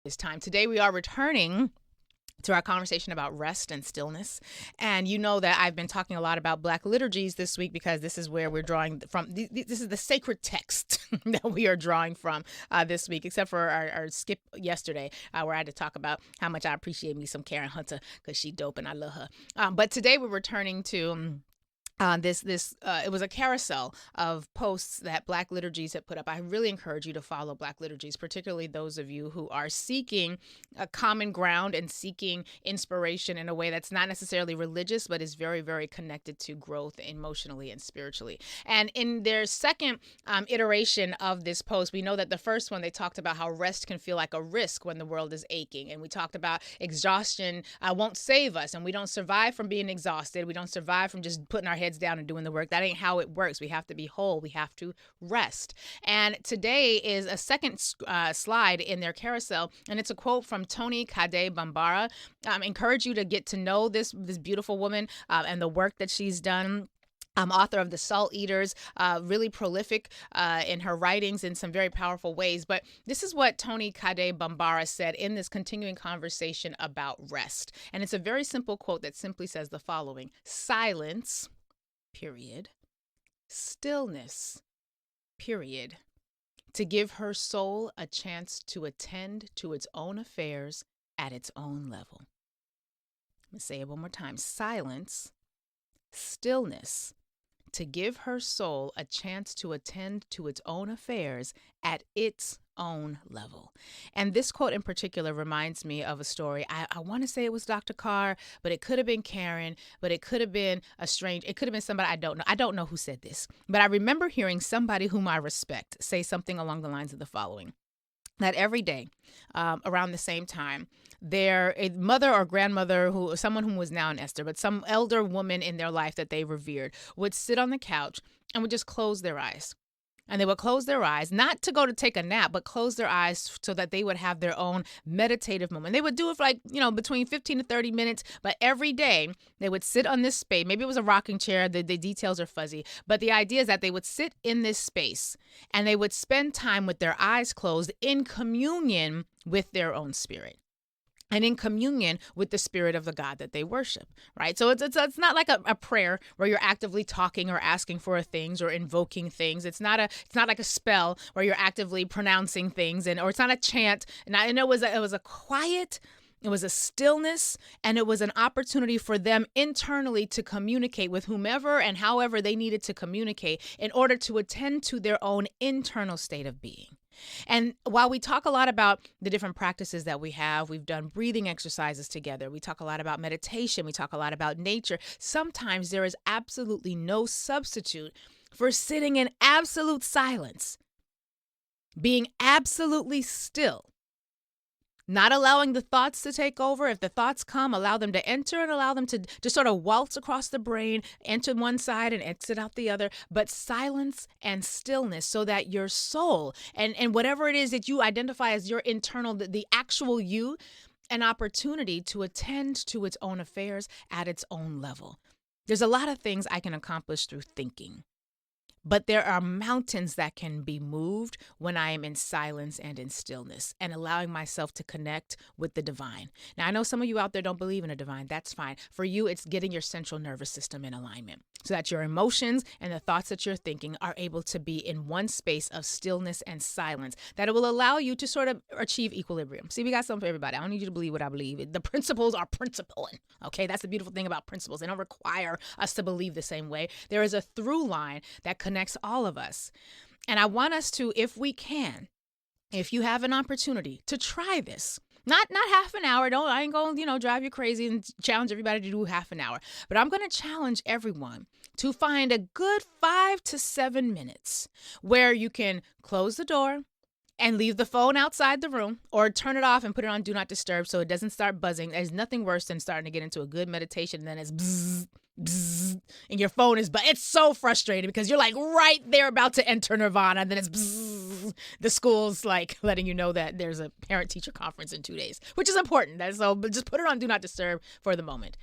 This time. Today we are returning to our conversation about rest and stillness. And you know that I've been talking a lot about Black liturgies this week because this is where we're drawing from. This is the sacred text that we are drawing from this week, except for our skip yesterday where I had to talk about how much I appreciate me some Karen Hunter because she dope and I love her. But today we're returning to it was a carousel of posts that Black liturgies had put up. I really encourage you to follow Black liturgies, particularly those of you who are seeking a common ground and seeking inspiration in a way that's not necessarily religious, but is very, very connected to growth emotionally and spiritually. And in their second iteration of this post, we know that the first one, they talked about how rest can feel like a risk when the world is aching. And we talked about exhaustion won't save us, and we don't survive from being exhausted. We don't survive from just putting our heads down and doing the work. That ain't how it works. We have to be whole. We have to rest. And today is a second slide in their carousel, and it's a quote from Toni Cade Bambara. Encourage you to get to know this beautiful woman and the work that she's done. Author of The Salt Eaters, really prolific in her writings in some very powerful ways. But this is what Toni Cade Bambara said in this continuing conversation about rest. And it's a very simple quote that simply says the following: silence, period, stillness, period, to give her soul a chance to attend to its own affairs at its own level. Let me say it one more time. Silence, stillness, to give her soul a chance to attend to its own affairs at its own level. And this quote in particular reminds me of a story. I want to say it was Dr. Carr, but it could have been Karen, but it could have been it could have been somebody I don't know. I don't know who said this, but I remember hearing somebody whom I respect say something along the lines of the following: that every day around the same time, their mother or grandmother, someone who was now an Esther, but some elder woman in their life that they revered, would sit on the couch and would just close their eyes. And they would close their eyes, not to go to take a nap, but close their eyes so that they would have their own meditative moment. They would do it for between 15 to 30 minutes, but every day they would sit on this space. Maybe it was a rocking chair. The details are fuzzy. But the idea is that they would sit in this space and they would spend time with their eyes closed in communion with their own spirit and in communion with the spirit of the God that they worship, right? So it's not like a prayer where you're actively talking or asking for things or invoking things. It's not like a spell where you're actively pronouncing things, or it's not a chant. And it was a quiet, it was a stillness, and it was an opportunity for them internally to communicate with whomever and however they needed to communicate in order to attend to their own internal state of being. And while we talk a lot about the different practices that we have, we've done breathing exercises together, we talk a lot about meditation, we talk a lot about nature, sometimes there is absolutely no substitute for sitting in absolute silence, being absolutely still, not allowing the thoughts to take over. If the thoughts come, allow them to enter and allow them to just sort of waltz across the brain, enter one side and exit out the other, but silence and stillness so that your soul and whatever it is that you identify as your internal, the actual you, an opportunity to attend to its own affairs at its own level. There's a lot of things I can accomplish through thinking. But there are mountains that can be moved when I am in silence and in stillness and allowing myself to connect with the divine. Now, I know some of you out there don't believe in a divine. That's fine. For you, it's getting your central nervous system in alignment so that your emotions and the thoughts that you're thinking are able to be in one space of stillness and silence, that it will allow you to sort of achieve equilibrium. See, we got something for everybody. I don't need you to believe what I believe. The principles are principling. Okay, that's the beautiful thing about principles. They don't require us to believe the same way. There is a through line that connects all of us. And I want us to, if we can, if you have an opportunity to try this, not half an hour. I ain't going to, drive you crazy and challenge everybody to do half an hour. But I'm going to challenge everyone to find a good 5 to 7 minutes where you can close the door and leave the phone outside the room or turn it off and put it on Do Not Disturb so it doesn't start buzzing. There's nothing worse than starting to get into a good meditation and then it's bzzz, bzzz, and your phone is, but it's so frustrating because you're like right there about to enter nirvana and then it's bzzz. The school's like letting you know that there's a parent-teacher conference in 2 days, which is important. So just put it on Do Not Disturb for the moment.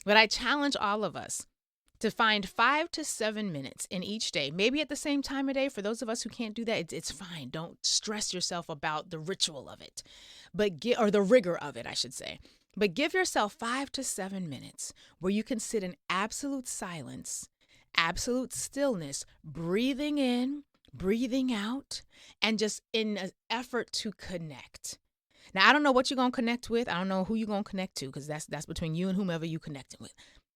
But I challenge all of us to find 5 to 7 minutes in each day, maybe at the same time of day. For those of us who can't do that, it's fine. Don't stress yourself about the ritual of it, or the rigor of it, I should say. But give yourself 5 to 7 minutes where you can sit in absolute silence, absolute stillness, breathing in, breathing out, and just in an effort to connect. Now, I don't know what you're going to connect with. I don't know who you're going to connect to, because that's between you and whomever you connecting with.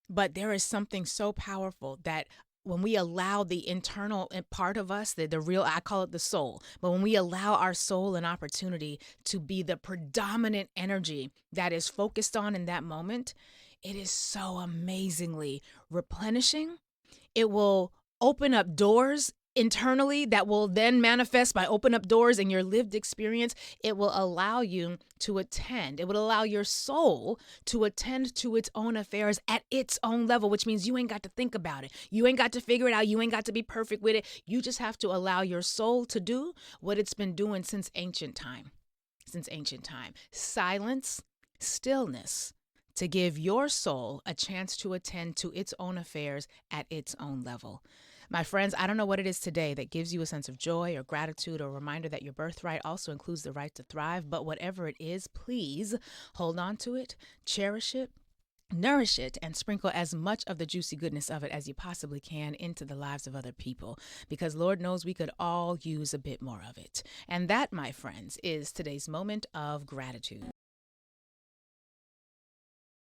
But there is something so powerful that when we allow the internal part of us, the real, I call it the soul, but when we allow our soul an opportunity to be the predominant energy that is focused on in that moment, it is so amazingly replenishing. It will open up doors internally that will then manifest by open up doors in your lived experience. It will allow you to attend. It would allow your soul to attend to its own affairs at its own level, which means you ain't got to think about it. You ain't got to figure it out. You ain't got to be perfect with it. You just have to allow your soul to do what it's been doing since ancient time. Silence, stillness, to give your soul a chance to attend to its own affairs at its own level. My friends, I don't know what it is today that gives you a sense of joy or gratitude or a reminder that your birthright also includes the right to thrive, but whatever it is, please hold on to it, cherish it, nourish it, and sprinkle as much of the juicy goodness of it as you possibly can into the lives of other people, because Lord knows we could all use a bit more of it. And that, my friends, is today's moment of gratitude.